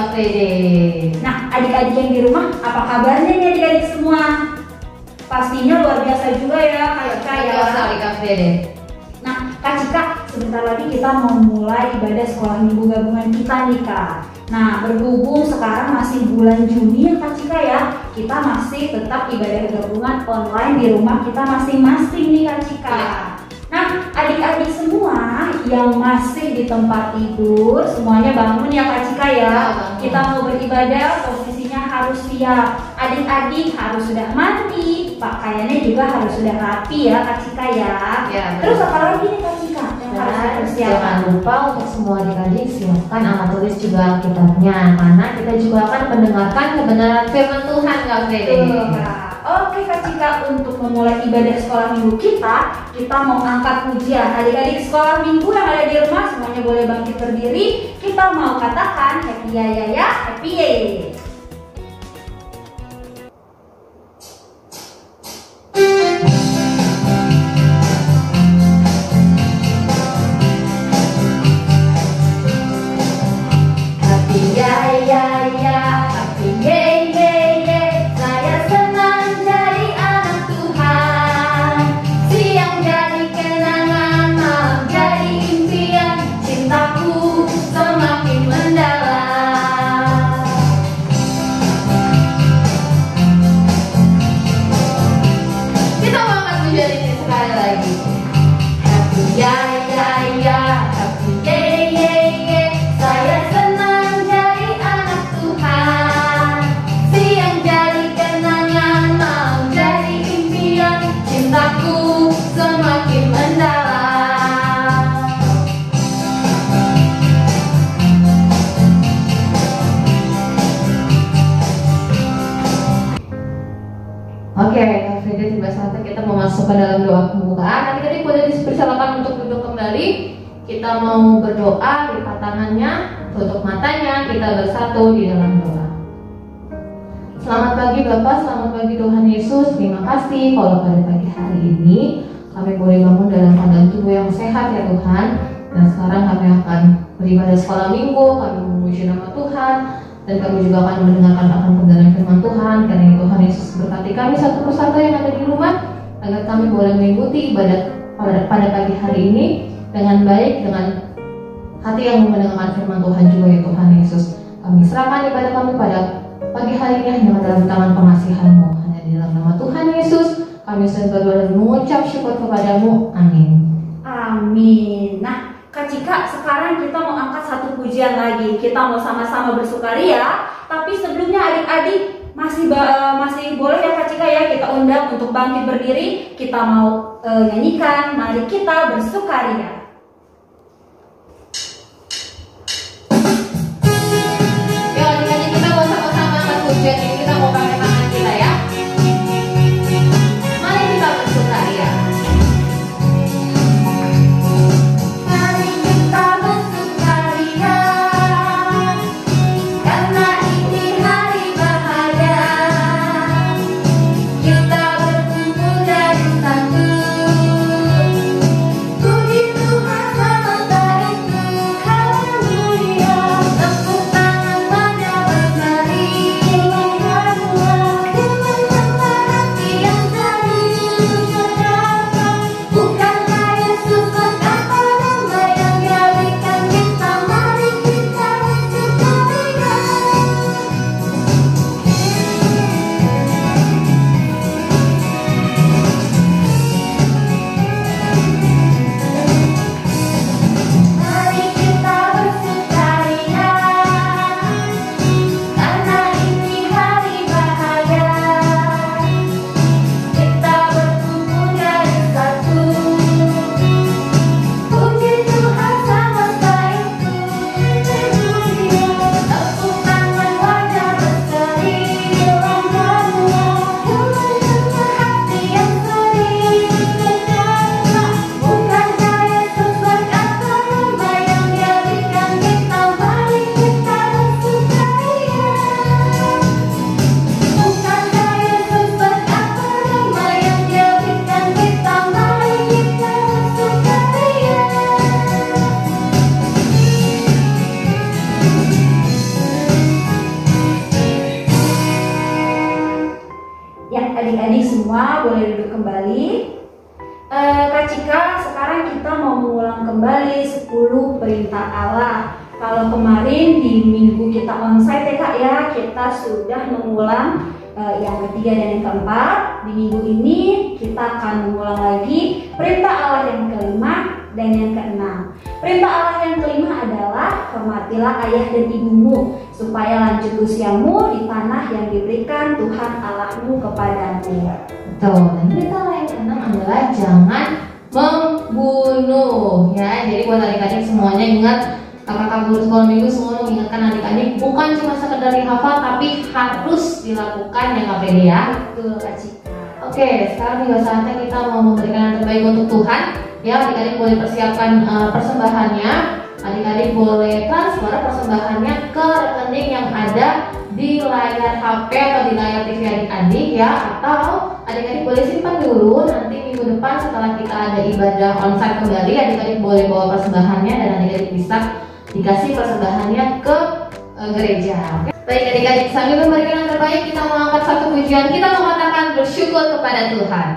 Kak Fede. Nah, adik-adik yang di rumah, apa kabarnya nih adik-adik semua? Pastinya luar biasa juga ya Kak Cika ya. Luar biasa Kak Fede. Nah, Kak Cika, sebentar lagi kita mau mulai ibadah sekolah minggu gabungan kita nih Kak. Nah, berhubung sekarang masih bulan Juni ya Kak Cika ya, kita masih tetap ibadah gabungan online di rumah kita masing-masing nih Kak Cika. Nah, adik-adik semua yang masih di tempat tidur, semuanya bangun ya Kak Cika ya. Kita mau beribadah, posisinya harus siap. Adik-adik harus sudah mandi, pakaiannya juga harus sudah rapi ya Kak Cika ya. Terus apa lagi nih Kak Cika yang harus dipersiapkan? Jangan lupa untuk semua adik-adik siapkan alat tulis juga Alkitabnya, karena kita juga akan mendengarkan kebenaran firman Tuhan Kak Fede. Oke Kak Cika, untuk memulai ibadah sekolah minggu kita mau angkat pujian. Adik-adik sekolah minggu yang ada di rumah semuanya boleh bangkit berdiri. Kita mau katakan happy ya, happy ya. Oke, Kak Fede, tiba saatnya kita mau masuk ke dalam doa pembukaan. Nanti tadi boleh dipersilakan untuk duduk kembali. Kita mau berdoa, lipat tangannya, tutup matanya, kita bersatu di dalam doa. Selamat pagi Bapak, selamat pagi Tuhan Yesus. Terima kasih kalau pada pagi hari ini kami boleh bangun dalam keadaan tubuh yang sehat ya Tuhan. Dan sekarang kami akan beribadah sekolah minggu, kami memuji nama Tuhan, dan kami juga akan mendengarkan akan kebenaran firman Tuhan. Karena Tuhan Yesus berkati kami satu persatu yang ada di rumah, agar kami boleh mengikuti ibadah pada pagi hari ini dengan baik, dengan hati yang mendengarkan firman Tuhan juga ya Tuhan Yesus. Kami serahkan ibadah kami pada pagi hari ini hanya dalam tangan pengasihan-Mu. Hanya di dalam nama Tuhan Yesus kami sedang berdoa dan mengucap syukur kepadamu. Amin. Amin. Nah Kak Cika, sekarang kita mau angkat satu pujian lagi. Kita mau sama-sama bersukaria. Tapi sebelumnya adik-adik masih boleh ya Kak Cika ya, kita undang untuk bangkit berdiri. Kita mau nyanyikan Mari Kita Bersukaria. Yuk adik-adik, kita mau sama-sama angkat pujian ini. Kita mau pakai tangan kita ya. Mari kita bersukaria. Kita berkumpul jadi satu. Puji Tuhan. adik-adik semua boleh duduk kembali. Kak Cika, sekarang kita mau mengulang kembali 10 perintah Allah. Kalau kemarin di minggu kita onsite ya Kak ya, kita sudah mengulang yang ketiga dan yang keempat. Di minggu ini kita akan mengulang lagi perintah Allah yang kelima dan yang keenam. Perintah Allah yang kelima adalah hormatilah ayah dan ibumu supaya lanjut usiamu di tanah yang diberikan Tuhan Allahmu kepadamu. Betul. Dan perintah Allah yang keenam adalah jangan membunuh ya. Jadi buat adik-adik semuanya ingat, kakak-kakak guru sekolah minggu semua mengingatkan adik-adik bukan cuma sekedar dihafal tapi harus dilakukan ya Kak Feli ya. Betul Kak Cika. Oke, sekarang juga saatnya kita mau memberikan yang terbaik untuk Tuhan. Ya, adik-adik boleh persiapkan persembahannya. Adik-adik boleh transfer persembahannya ke rekening yang ada di layar HP atau di layar TV adik-adik ya. Atau adik-adik boleh simpan dulu, nanti minggu depan setelah kita ada ibadah onsite kembali, adik-adik boleh bawa persembahannya dan adik-adik bisa dikasih persembahannya ke gereja. Oke? Baik adik-adik, sambil memberikan yang terbaik, kita mau angkat satu pujian. Kita mau katakan bersyukur kepada Tuhan.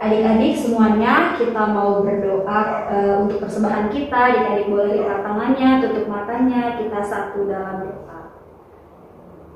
Adik-adik semuanya, kita mau berdoa untuk persembahan kita. Adik-adik boleh lipat tangannya, tutup matanya, kita satu dalam doa.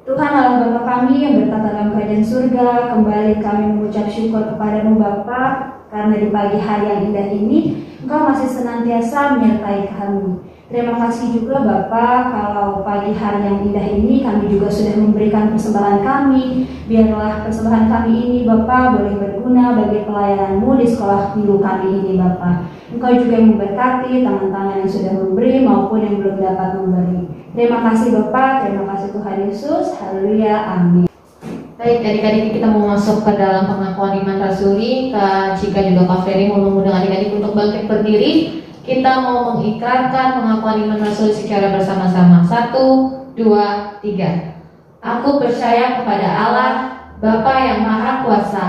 Tuhan Allah Bapa kami yang bertata dalam kerajaan surga, kembali kami mengucap syukur kepadamu Bapa, karena di pagi hari yang indah ini Engkau masih senantiasa menyertai kami. Terima kasih juga Bapa, kalau pagi hari yang indah ini kami juga sudah memberikan persembahan kami. Biarlah persembahan kami ini Bapa boleh berguna bagi pelayananmu di sekolah minggu kami ini Bapa. Engkau juga yang memberkati tangan-tangan yang sudah memberi maupun yang belum dapat memberi. Terima kasih Bapa, terima kasih Tuhan Yesus. Haleluya, amin. Baik, adik-adik kita mau masuk ke dalam pengakuan iman rasuli. Kak Cika juga Kak Ferry mau mengundang adik-adik untuk bangkit berdiri. Kita mau mengikrarkan pengakuan iman rasuli secara bersama-sama. 1, 2, 3. Aku percaya kepada Allah, Bapa yang Maha Kuasa,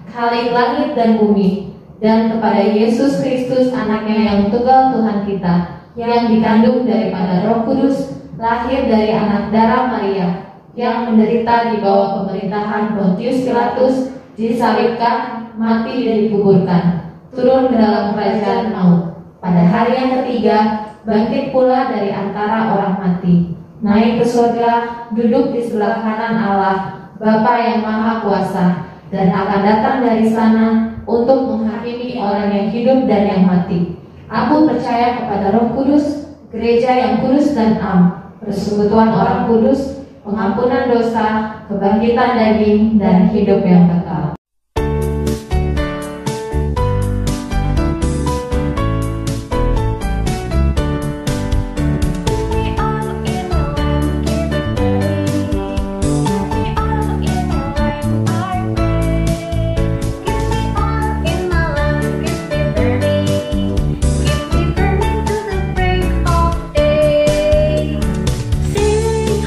Khalik langit dan bumi, dan kepada Yesus Kristus anaknya yang tunggal Tuhan kita, yang dikandung daripada Roh Kudus, lahir dari anak darah Maria, yang menderita di bawah pemerintahan Pontius Pilatus, disalibkan, mati dan dikuburkan, turun ke dalam kerajaan maut. Pada hari yang ketiga, bangkit pula dari antara orang mati, naik ke surga, duduk di sebelah kanan Allah, Bapa yang Maha Kuasa, dan akan datang dari sana untuk menghakimi orang yang hidup dan yang mati. Aku percaya kepada Roh Kudus, gereja yang kudus dan am, persekutuan orang kudus, pengampunan dosa, kebangkitan daging, dan hidup yang kekal. Sing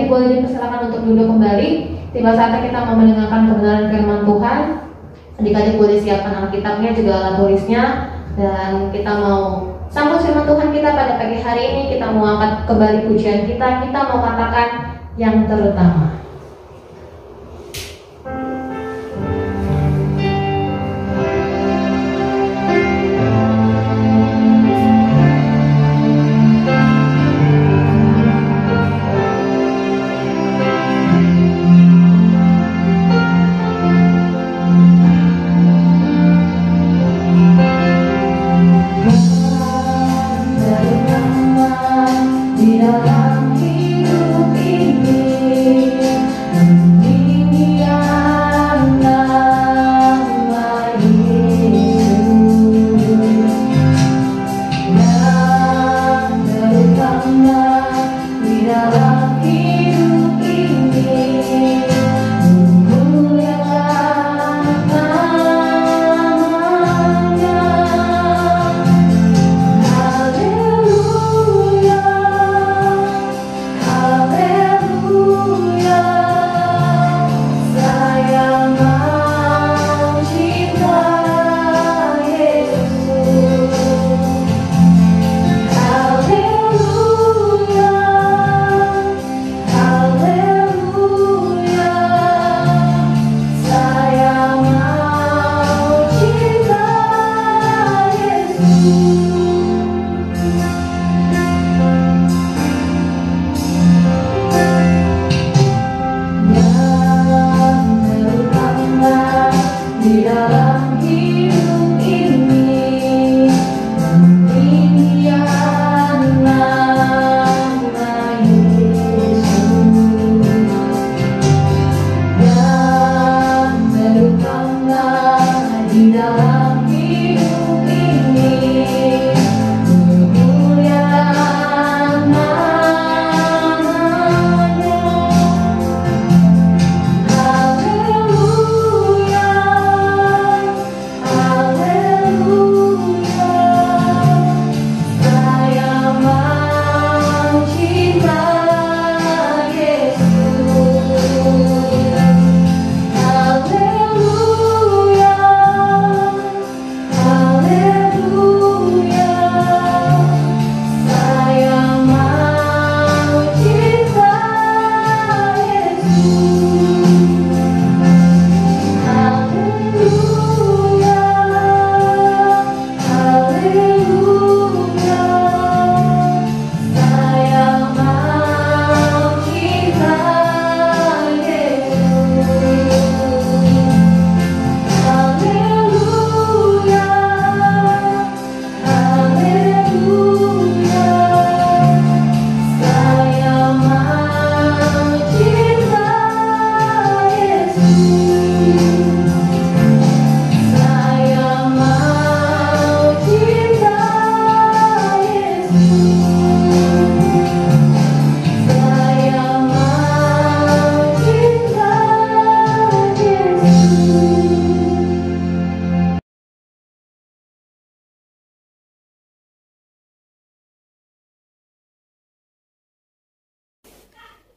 Adik-adik boleh dipersilakan untuk duduk kembali. Tiba saatnya kita mau mendengarkan kebenaran firman Tuhan. Adik-adik boleh siapkan Alkitabnya juga alat tulisnya, dan kita mau sambut firman Tuhan kita pada pagi hari ini. Kita mau angkat kembali pujian kita mau katakan yang terutama.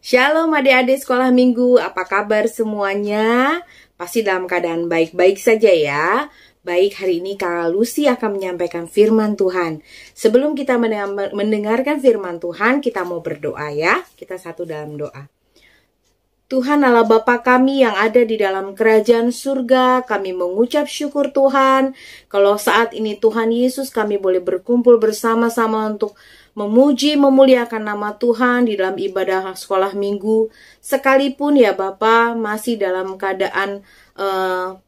Shalom adik-adik sekolah minggu, apa kabar semuanya? Pasti dalam keadaan baik-baik saja ya. Baik, hari ini Kak Lucy akan menyampaikan firman Tuhan. Sebelum kita mendengarkan firman Tuhan, kita mau berdoa ya. Kita satu dalam doa. Tuhan Allah Bapa kami yang ada di dalam kerajaan surga, kami mengucap syukur Tuhan. Kalau saat ini Tuhan Yesus kami boleh berkumpul bersama-sama untuk memuji, memuliakan nama Tuhan di dalam ibadah sekolah minggu. Sekalipun ya Bapa masih dalam keadaan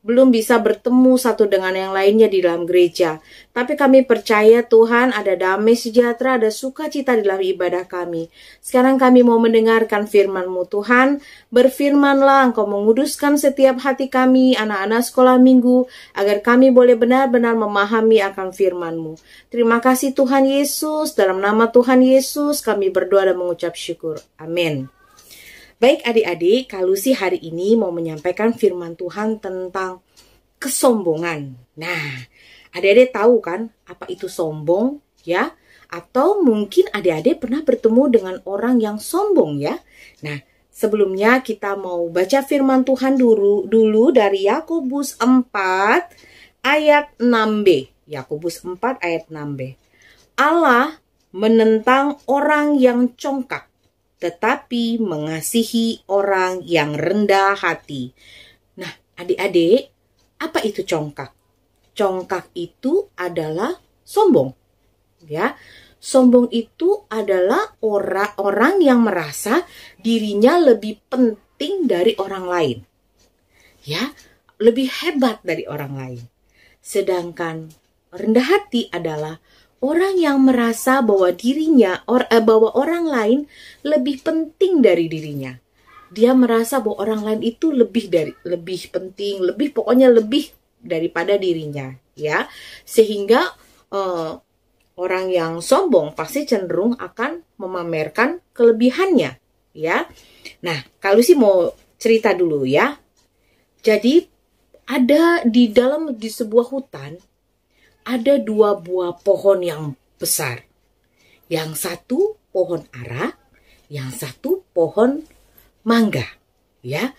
belum bisa bertemu satu dengan yang lainnya di dalam gereja. Tapi kami percaya Tuhan ada damai sejahtera, ada sukacita di dalam ibadah kami. Sekarang kami mau mendengarkan firman-Mu Tuhan. Berfirmanlah, Engkau menguduskan setiap hati kami, anak-anak sekolah minggu, agar kami boleh benar-benar memahami akan firman-Mu. Terima kasih Tuhan Yesus, dalam nama Tuhan Yesus kami berdoa dan mengucap syukur. Amin. Baik adik-adik, Kak Lucy hari ini mau menyampaikan firman Tuhan tentang kesombongan. Nah, adik-adik tahu kan apa itu sombong ya? Atau mungkin adik-adik pernah bertemu dengan orang yang sombong ya? Nah, sebelumnya kita mau baca firman Tuhan dulu dari Yakobus 4 ayat 6b. Yakobus 4 ayat 6b. Allah menentang orang yang congkak, tetapi mengasihi orang yang rendah hati. Nah, adik-adik, apa itu congkak? Congkak itu adalah sombong. Ya, sombong itu adalah orang yang merasa dirinya lebih penting dari orang lain. Ya, lebih hebat dari orang lain. Sedangkan rendah hati adalah orang yang merasa bahwa bahwa orang lain lebih penting dari dirinya. Dia merasa bahwa orang lain itu lebih penting, pokoknya lebih daripada dirinya, ya. Sehingga orang yang sombong pasti cenderung akan memamerkan kelebihannya, ya. Nah, kalau sih mau cerita dulu ya. Jadi ada di sebuah hutan ada 2 buah pohon yang besar. Yang satu pohon ara, yang satu pohon mangga, ya.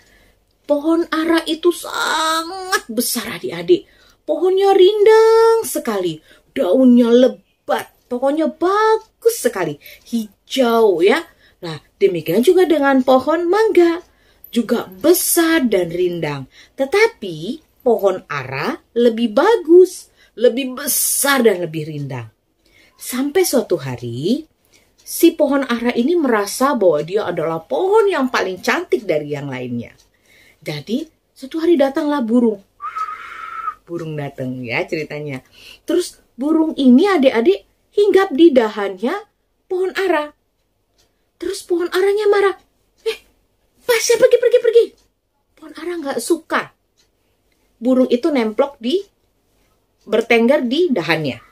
Pohon ara itu sangat besar adik-adik. Pohonnya rindang sekali, daunnya lebat, pokoknya bagus sekali, hijau ya. Nah, demikian juga dengan pohon mangga, juga besar dan rindang. Tetapi pohon ara lebih bagus, lebih besar dan lebih rindang. Sampai suatu hari, si pohon ara ini merasa bahwa dia adalah pohon yang paling cantik dari yang lainnya. Jadi, suatu hari datanglah burung. Burung datang ya ceritanya. Terus burung ini adik-adik hinggap di dahannya pohon ara. Terus pohon aranya marah. Pasnya pergi. Pohon ara nggak suka. Burung itu bertengger di dahannya.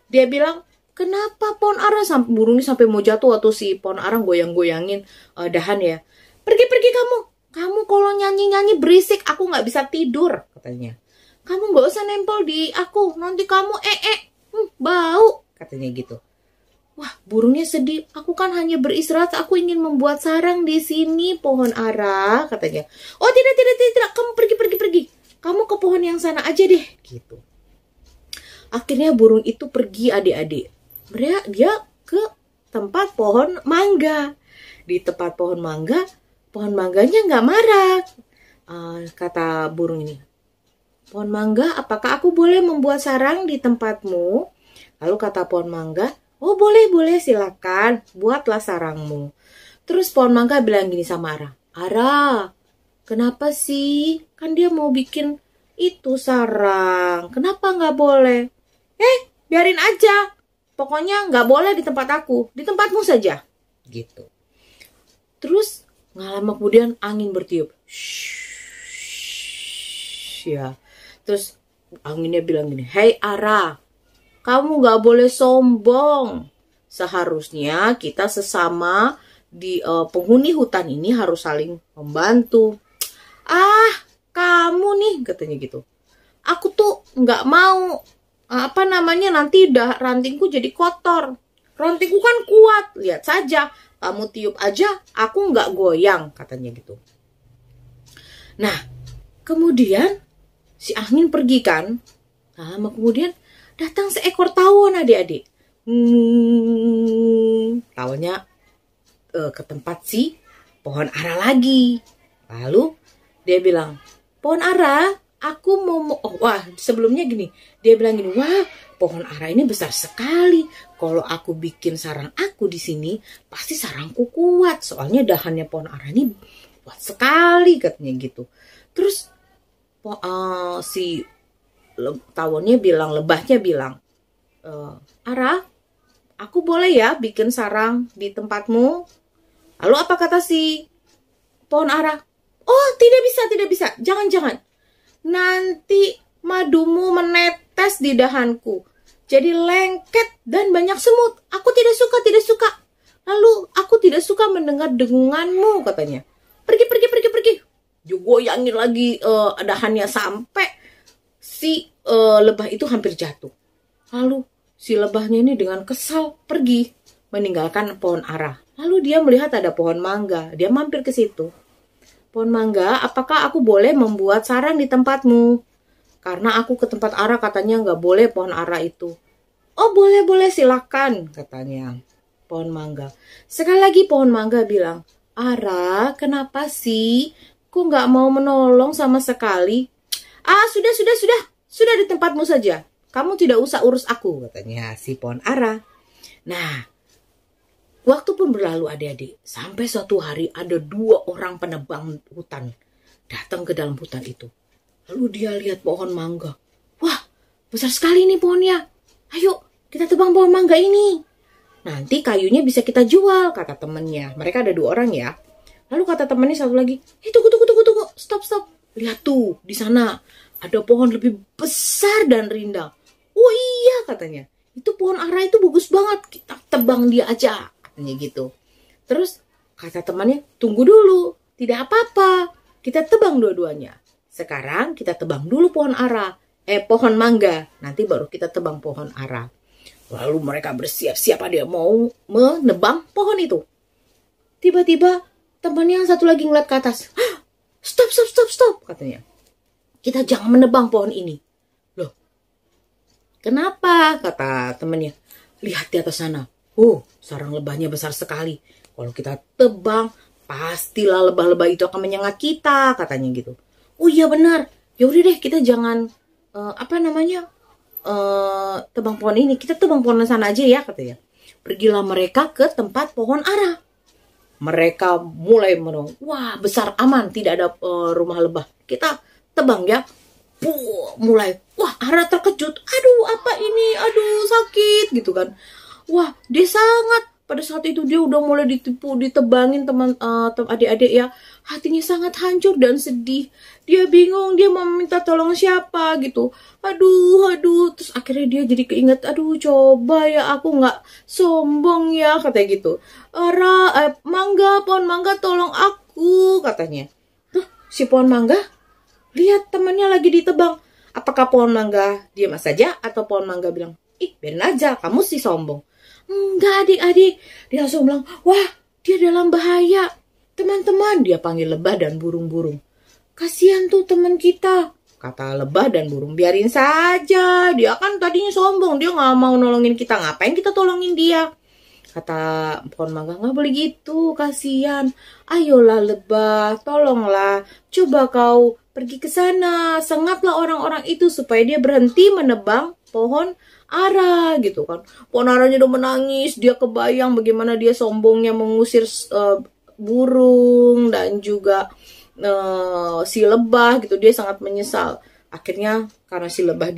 Dia bilang, kenapa pohon ara burung ini sampai mau jatuh waktu si pohon ara goyang-goyangin dahan ya. Pergi kamu. Kamu kalau nyanyi-nyanyi berisik, aku nggak bisa tidur, katanya. Kamu nggak usah nempel di aku, nanti kamu bau, katanya gitu. Wah, burungnya sedih. Aku kan hanya beristirahat, aku ingin membuat sarang di sini, pohon ara, katanya. Oh tidak, kamu pergi. Kamu ke pohon yang sana aja deh, gitu. Akhirnya burung itu pergi adik-adik. Dia ke tempat pohon mangga. Di tempat pohon mangganya nggak marah. Kata burung ini, pohon mangga, apakah aku boleh membuat sarang di tempatmu? Lalu kata pohon mangga, oh boleh, silakan, buatlah sarangmu. Terus pohon mangga bilang gini sama Ara, kenapa sih? Kan dia mau bikin itu sarang, kenapa nggak boleh? Biarin aja, pokoknya nggak boleh di tempat aku, di tempatmu saja, gitu. Terus nggak lama kemudian angin bertiup. Ya. Terus anginnya bilang gini, hei Ara, kamu nggak boleh sombong. Seharusnya kita sesama di penghuni hutan ini harus saling membantu. Kamu nih, katanya gitu. Aku tuh nggak mau, nanti rantingku jadi kotor. Rantingku kan kuat, lihat saja. Kamu tiup aja, aku nggak goyang, katanya gitu. Nah, kemudian si angin pergi kan. Lama kemudian datang seekor tawon adik-adik. Tawonnya ke tempat si pohon ara lagi. Lalu dia bilang, pohon ara, aku mau... sebelumnya gini. Dia bilang gini, wah, pohon ara ini besar sekali. Kalau aku bikin sarang aku di sini, pasti sarangku kuat. Soalnya dahannya pohon ara ini kuat sekali, katanya gitu. Terus si lebahnya bilang, Ara, aku boleh ya bikin sarang di tempatmu? Lalu apa kata si pohon ara? Oh, tidak bisa. Jangan. Nanti madumu menetes di dahanku. Jadi lengket dan banyak semut. Aku tidak suka. Lalu aku tidak suka mendengar dengunganmu, katanya. Pergi. Dia goyangin lagi dahannya sampai si lebah itu hampir jatuh. Lalu si lebahnya ini dengan kesal pergi meninggalkan pohon ara. Lalu dia melihat ada pohon mangga. Dia mampir ke situ. Pohon mangga, apakah aku boleh membuat sarang di tempatmu? Karena aku ke tempat Ara katanya nggak boleh pohon ara itu. Oh boleh silakan katanya pohon mangga. Sekali lagi pohon mangga bilang, Ara kenapa sih? Kok nggak mau menolong sama sekali? Ah sudah di tempatmu saja. Kamu tidak usah urus aku katanya si pohon ara. Nah, waktu pun berlalu adik-adik. Sampai suatu hari ada 2 orang penebang hutan datang ke dalam hutan itu. Lalu dia lihat pohon mangga. Wah, besar sekali nih pohonnya. Ayo, kita tebang pohon mangga ini. Nanti kayunya bisa kita jual, kata temannya. Mereka ada 2 orang ya. Lalu kata temannya satu lagi, tunggu. Stop. Lihat tuh, di sana ada pohon lebih besar dan rindang. Oh iya katanya. Itu pohon ara itu bagus banget. Kita tebang dia aja. Katanya gitu. Terus kata temannya, tunggu dulu. Tidak apa-apa. Kita tebang dua-duanya. Sekarang kita tebang dulu pohon ara. Pohon mangga. Nanti baru kita tebang pohon ara. Lalu mereka bersiap-siap dia mau menebang pohon itu. Tiba-tiba temannya yang satu lagi ngeliat ke atas. Stop katanya. Kita jangan menebang pohon ini. Loh. Kenapa? Kata temannya. Lihat di atas sana. Sarang lebahnya besar sekali. Kalau kita tebang, pastilah lebah-lebah itu akan menyengat kita, katanya gitu. Oh iya benar. Ya udah deh, kita jangan tebang pohon ini. Kita tebang pohon sana aja ya, katanya. Pergilah mereka ke tempat pohon ara. Mereka mulai menong. Wah, besar aman, tidak ada rumah lebah. Kita tebang ya. Mulai. Wah, ara terkejut. Aduh, apa ini? Aduh, sakit gitu kan. Wah, dia sangat, pada saat itu dia udah mulai ditebangin teman adik-adik ya. Hatinya sangat hancur dan sedih. Dia bingung, dia mau minta tolong siapa gitu. Aduh. Terus akhirnya dia jadi keinget, aduh coba ya aku nggak sombong ya, katanya gitu. Pohon mangga tolong aku, katanya. Tuh, si pohon mangga lihat temannya lagi ditebang. Apakah pohon mangga diam saja atau pohon mangga bilang, biarin aja, kamu sih sombong. Enggak adik-adik. Dia langsung bilang, wah dia dalam bahaya. Teman-teman, dia panggil lebah dan burung-burung. Kasihan tuh teman kita, kata lebah dan burung. Biarin saja, dia kan tadinya sombong. Dia gak mau nolongin kita, ngapain kita tolongin dia? Kata pohon mangga, gak boleh gitu, kasihan. Ayolah lebah, tolonglah. Coba kau pergi ke sana, sengatlah orang-orang itu supaya dia berhenti menebang pohon ara gitu kan. Pohon aranya udah menangis, dia kebayang bagaimana dia sombongnya mengusir burung dan juga si lebah gitu. Dia sangat menyesal. Akhirnya karena si lebah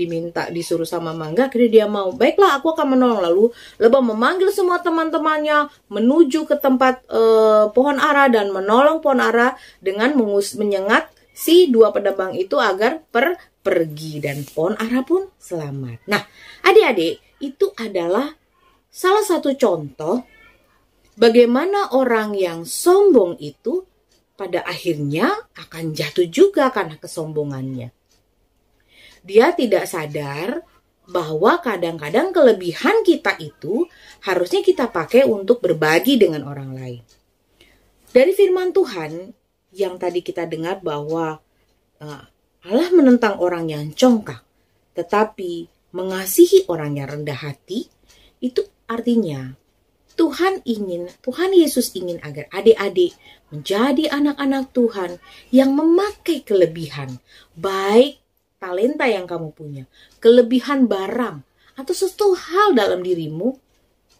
disuruh sama mangga, akhirnya dia mau. Baiklah, aku akan menolong. Lalu lebah memanggil semua teman-temannya menuju ke tempat pohon ara dan menolong pohon ara dengan menyengat si 2 penebang itu agar pergi, dan pohon ara pun selamat. Nah, adik-adik, itu adalah salah satu contoh bagaimana orang yang sombong itu pada akhirnya akan jatuh juga karena kesombongannya. Dia tidak sadar bahwa kadang-kadang kelebihan kita itu harusnya kita pakai untuk berbagi dengan orang lain. Dari firman Tuhan yang tadi kita dengar bahwa Allah menentang orang yang congkak, tetapi mengasihi orang yang rendah hati. Itu artinya Tuhan Yesus ingin agar adik-adik menjadi anak-anak Tuhan yang memakai kelebihan, baik talenta yang kamu punya, kelebihan barang, atau sesuatu hal dalam dirimu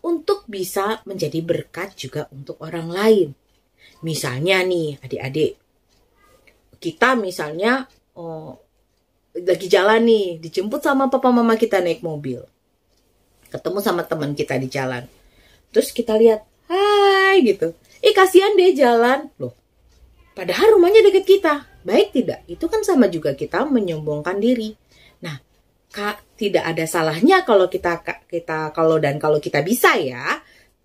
untuk bisa menjadi berkat juga untuk orang lain. Misalnya nih adik-adik, kita misalnya lagi jalan nih, dijemput sama papa mama kita naik mobil, ketemu sama teman kita di jalan, terus kita lihat, hai gitu, kasihan deh jalan loh, padahal rumahnya deket kita. Baik tidak? Itu kan sama juga kita menyombongkan diri. Nah, tidak ada salahnya kalau kalau kita bisa ya,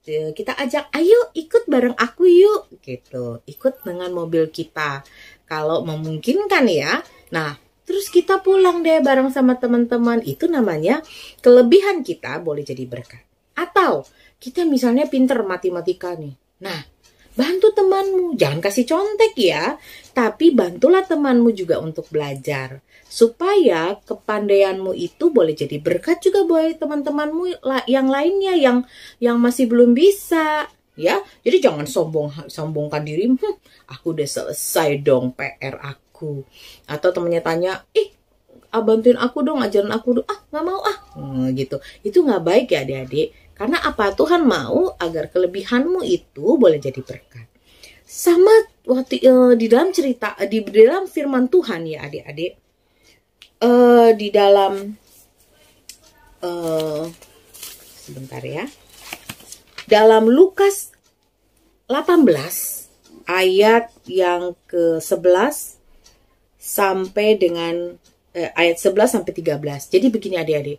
kita ajak, ayo ikut bareng aku yuk gitu, ikut dengan mobil kita kalau memungkinkan ya. Nah, terus kita pulang deh bareng sama teman-teman. Itu namanya kelebihan kita boleh jadi berkat. Atau kita misalnya pinter matematika nih, Nah, bantu temanmu, jangan kasih contek ya, tapi bantulah temanmu juga untuk belajar. Supaya kepandaianmu itu boleh jadi berkat juga buat teman-temanmu yang lainnya yang masih belum bisa. Ya, jadi jangan sombongkan diri. Aku udah selesai dong PR aku. Atau temennya tanya, bantuin aku dong, ajarin aku dong. Nggak mau gitu. Itu nggak baik ya adik-adik. Karena apa? Tuhan mau agar kelebihanmu itu boleh jadi berkat. Sama waktu di dalam cerita, di dalam firman Tuhan ya adik-adik. Di dalam sebentar ya. Dalam Lukas 18 ayat yang ke-11 sampai dengan ayat 11 sampai 13. Jadi begini adik-adik.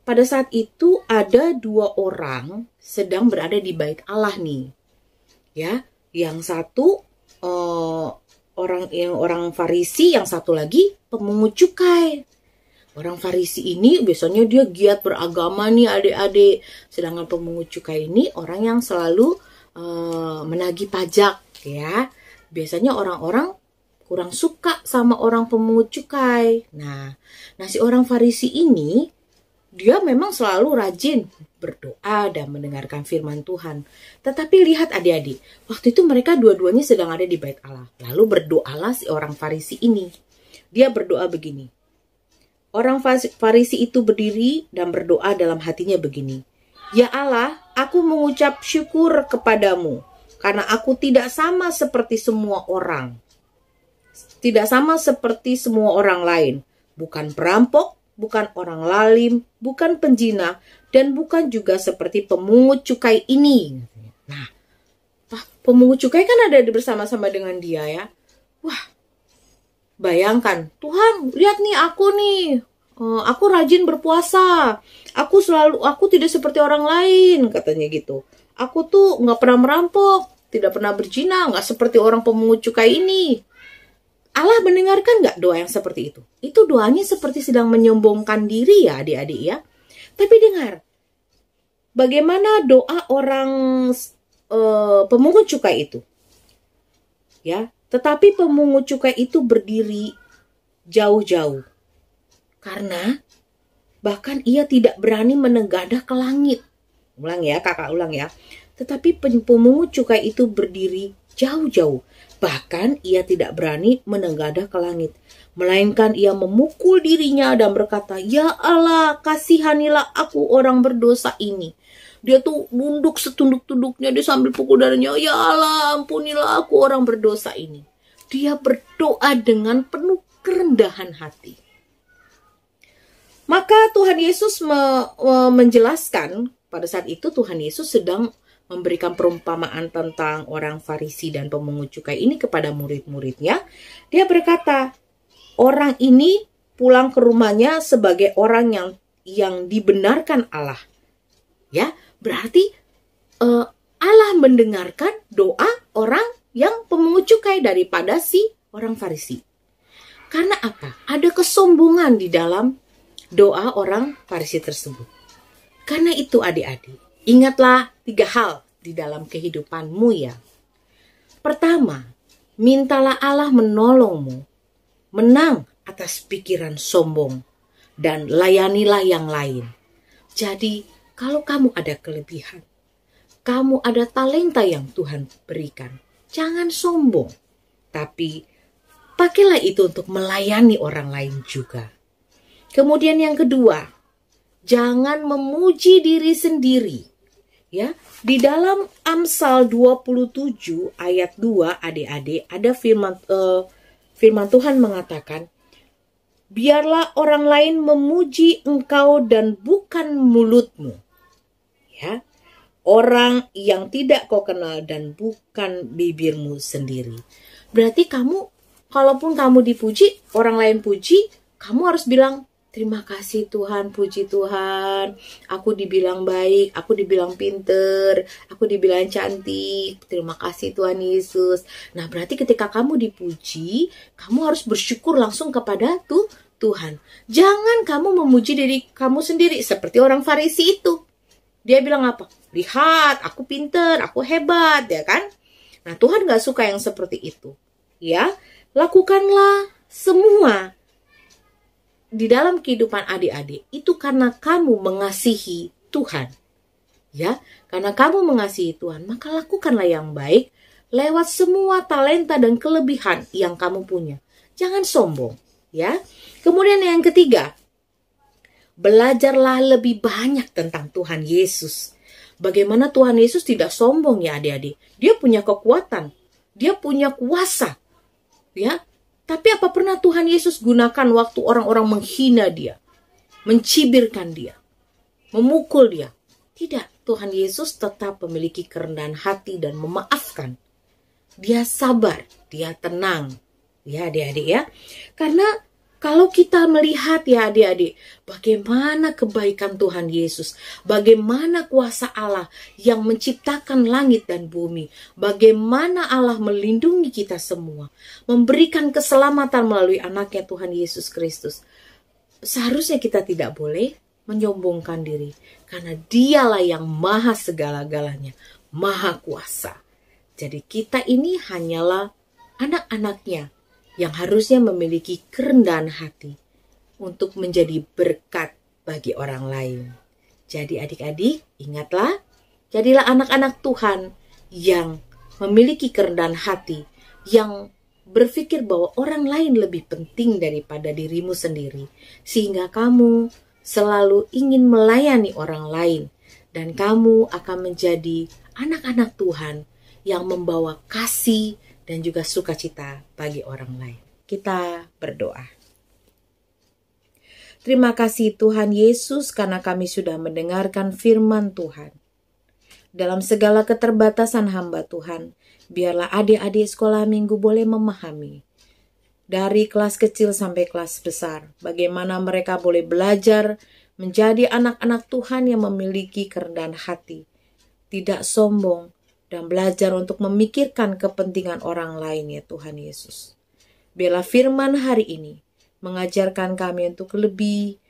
Pada saat itu ada 2 orang sedang berada di bait Allah nih. Ya, yang satu orang Farisi, yang satu lagi pemungut cukai. Orang Farisi ini biasanya dia giat beragama nih adik-adik. Sedangkan pemungut cukai ini orang yang selalu menagih pajak ya. Biasanya orang-orang kurang suka sama orang pemungut cukai. Nah si orang Farisi ini dia memang selalu rajin berdoa dan mendengarkan firman Tuhan. Tetapi lihat adik-adik, waktu itu mereka dua-duanya sedang ada di bait Allah. Lalu berdoalah si orang Farisi ini. Dia berdoa begini. Orang Farisi itu berdiri dan berdoa dalam hatinya begini. Ya Allah, aku mengucap syukur kepadamu karena aku tidak sama seperti semua orang. Tidak sama seperti semua orang lain. Bukan perampok, bukan orang lalim, bukan penjina, dan bukan juga seperti pemungut cukai ini. Nah, pemungut cukai kan ada bersama-sama dengan dia ya. Wah, bayangkan, Tuhan, lihat nih aku nih. Aku rajin berpuasa. Aku tidak seperti orang lain, katanya gitu. Aku tuh nggak pernah merampok, tidak pernah berzina, nggak seperti orang pemungut cukai ini. Allah mendengarkan nggak doa yang seperti itu? Itu doanya seperti sedang menyombongkan diri ya adik-adik ya. Tapi dengar, bagaimana doa orang pemungut cukai itu? Ya, tetapi pemungut cukai itu berdiri jauh-jauh. Karena bahkan ia tidak berani menengadah ke langit. Ulang ya, kakak ulang ya. Tetapi pemungut cukai itu berdiri jauh-jauh. Bahkan ia tidak berani menengadah ke langit. Melainkan ia memukul dirinya dan berkata, Ya Allah, kasihanilah aku orang berdosa ini. Dia tuh nunduk setunduk-tunduknya, dia sambil pukul darinya, Ya Allah, ampunilah aku orang berdosa ini. Dia berdoa dengan penuh kerendahan hati. Maka Tuhan Yesus menjelaskan, pada saat itu Tuhan Yesus sedang memberikan perumpamaan tentang orang Farisi dan pemungut cukai ini kepada murid-muridnya. Dia berkata, orang ini pulang ke rumahnya sebagai orang yang dibenarkan Allah. Ya, berarti Allah mendengarkan doa orang yang pemungut cukai daripada si orang Farisi. Karena apa? Ada kesombongan di dalam doa orang Farisi tersebut. Karena itu adik-adik, ingatlah 3 hal di dalam kehidupanmu ya. Pertama, mintalah Allah menolongmu, menang atas pikiran sombong, dan layanilah yang lain. Jadi, kalau kamu ada kelebihan, kamu ada talenta yang Tuhan berikan, jangan sombong. Tapi, pakailah itu untuk melayani orang lain juga. Kemudian yang kedua, jangan memuji diri sendiri. Ya, di dalam Amsal 27 ayat 2 adik-adik ada firman Tuhan mengatakan, biarlah orang lain memuji engkau dan bukan mulutmu. Ya, orang yang tidak kau kenal dan bukan bibirmu sendiri. Berarti kamu, kalaupun kamu dipuji, orang lain puji, kamu harus bilang, terima kasih Tuhan, puji Tuhan. Aku dibilang baik, aku dibilang pinter, aku dibilang cantik. Terima kasih Tuhan Yesus. Nah, berarti ketika kamu dipuji, kamu harus bersyukur langsung kepada Tuhan. Jangan kamu memuji diri kamu sendiri seperti orang Farisi itu. Dia bilang apa? Lihat, aku pinter, aku hebat, ya kan? Nah, Tuhan gak suka yang seperti itu. Ya, lakukanlah semua di dalam kehidupan adik-adik itu karena kamu mengasihi Tuhan. Ya, karena kamu mengasihi Tuhan, maka lakukanlah yang baik lewat semua talenta dan kelebihan yang kamu punya. Jangan sombong, ya. Kemudian yang ketiga, belajarlah lebih banyak tentang Tuhan Yesus. Bagaimana Tuhan Yesus tidak sombong ya adik-adik. Dia punya kekuatan, dia punya kuasa, ya. Tapi apa pernah Tuhan Yesus gunakan waktu orang-orang menghina dia, mencibirkan dia, memukul dia? Tidak, Tuhan Yesus tetap memiliki kerendahan hati dan memaafkan. Dia sabar, dia tenang, ya adik-adik ya. Karena kalau kita melihat ya adik-adik, bagaimana kebaikan Tuhan Yesus, bagaimana kuasa Allah yang menciptakan langit dan bumi, bagaimana Allah melindungi kita semua, memberikan keselamatan melalui anaknya Tuhan Yesus Kristus. Seharusnya kita tidak boleh menyombongkan diri, karena dialah yang maha segala-galanya, maha kuasa. Jadi kita ini hanyalah anak-anaknya, yang harusnya memiliki kerendahan hati untuk menjadi berkat bagi orang lain. Jadi adik-adik, ingatlah, jadilah anak-anak Tuhan yang memiliki kerendahan hati, yang berpikir bahwa orang lain lebih penting daripada dirimu sendiri, sehingga kamu selalu ingin melayani orang lain, dan kamu akan menjadi anak-anak Tuhan yang membawa kasih dan juga sukacita bagi orang lain. Kita berdoa. Terima kasih Tuhan Yesus karena kami sudah mendengarkan firman Tuhan. Dalam segala keterbatasan hamba Tuhan, biarlah adik-adik sekolah minggu boleh memahami dari kelas kecil sampai kelas besar, bagaimana mereka boleh belajar menjadi anak-anak Tuhan yang memiliki kerendahan hati, tidak sombong, dan belajar untuk memikirkan kepentingan orang lain ya Tuhan Yesus. Biarlah firman hari ini mengajarkan kami untuk lebih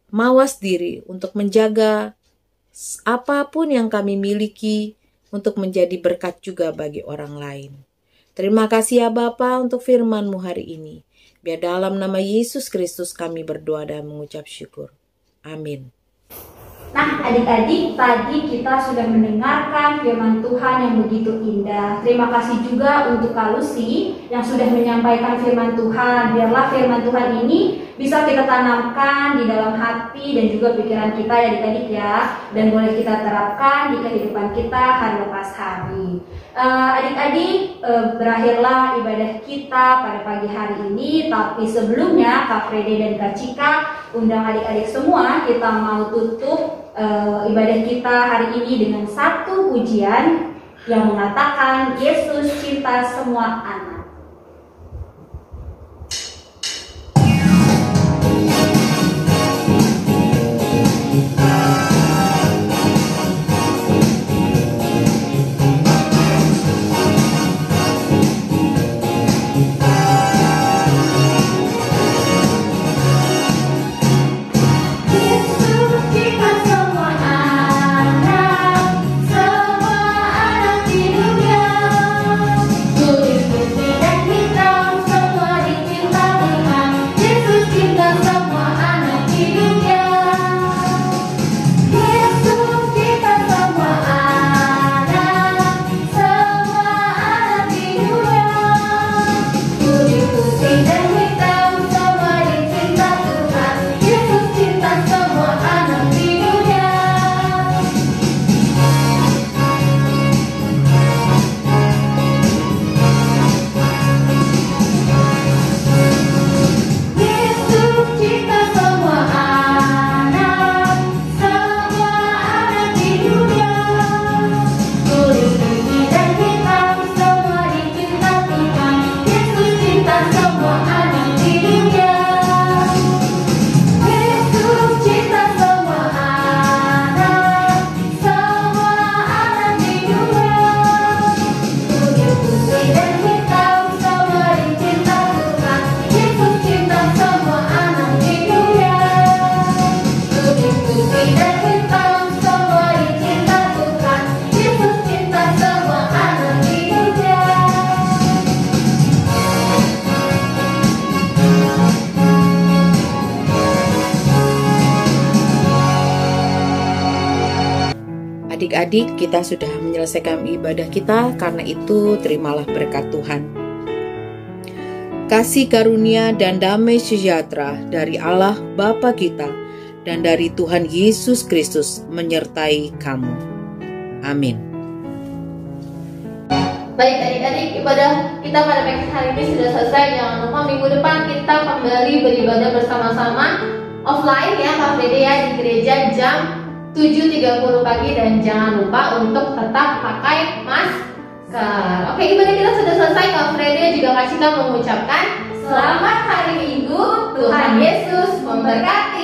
mawas diri, untuk menjaga apapun yang kami miliki, untuk menjadi berkat juga bagi orang lain. Terima kasih ya Bapa untuk firman-Mu hari ini. Biar dalam nama Yesus Kristus kami berdoa dan mengucap syukur. Amin. Nah adik-adik, tadi kita sudah mendengarkan firman Tuhan yang begitu indah. Terima kasih juga untuk Kak Lucy yang sudah menyampaikan firman Tuhan. Biarlah firman Tuhan ini bisa kita tanamkan di dalam hati dan juga pikiran kita ya adik-adik ya. Dan boleh kita terapkan di kehidupan kita hari lepas hari. Adik-adik, berakhirlah ibadah kita pada pagi hari ini. Tapi sebelumnya Kak Frede dan Kak Cika undang adik-adik semua, kita mau tutup ibadah kita hari ini dengan satu pujian yang mengatakan Yesus cinta semua anak. Semua anak di dunia, Adik-adik, kita sudah menyelesaikan ibadah kita, karena itu terimalah berkat Tuhan. Kasih karunia dan damai sejahtera dari Allah Bapa kita dan dari Tuhan Yesus Kristus menyertai kamu. Amin. Baik adik-adik, ibadah kita pada pagi hari ini sudah selesai. Jangan lupa minggu depan kita kembali beribadah bersama-sama offline ya Kak Fede ya, di gereja jam 7.30 pagi, dan jangan lupa untuk tetap pakai masker. Oke, ibadah kita sudah selesai. Kak Fede juga Kak Cika mengucapkan selamat hari Minggu. Tuhan Yesus memberkati.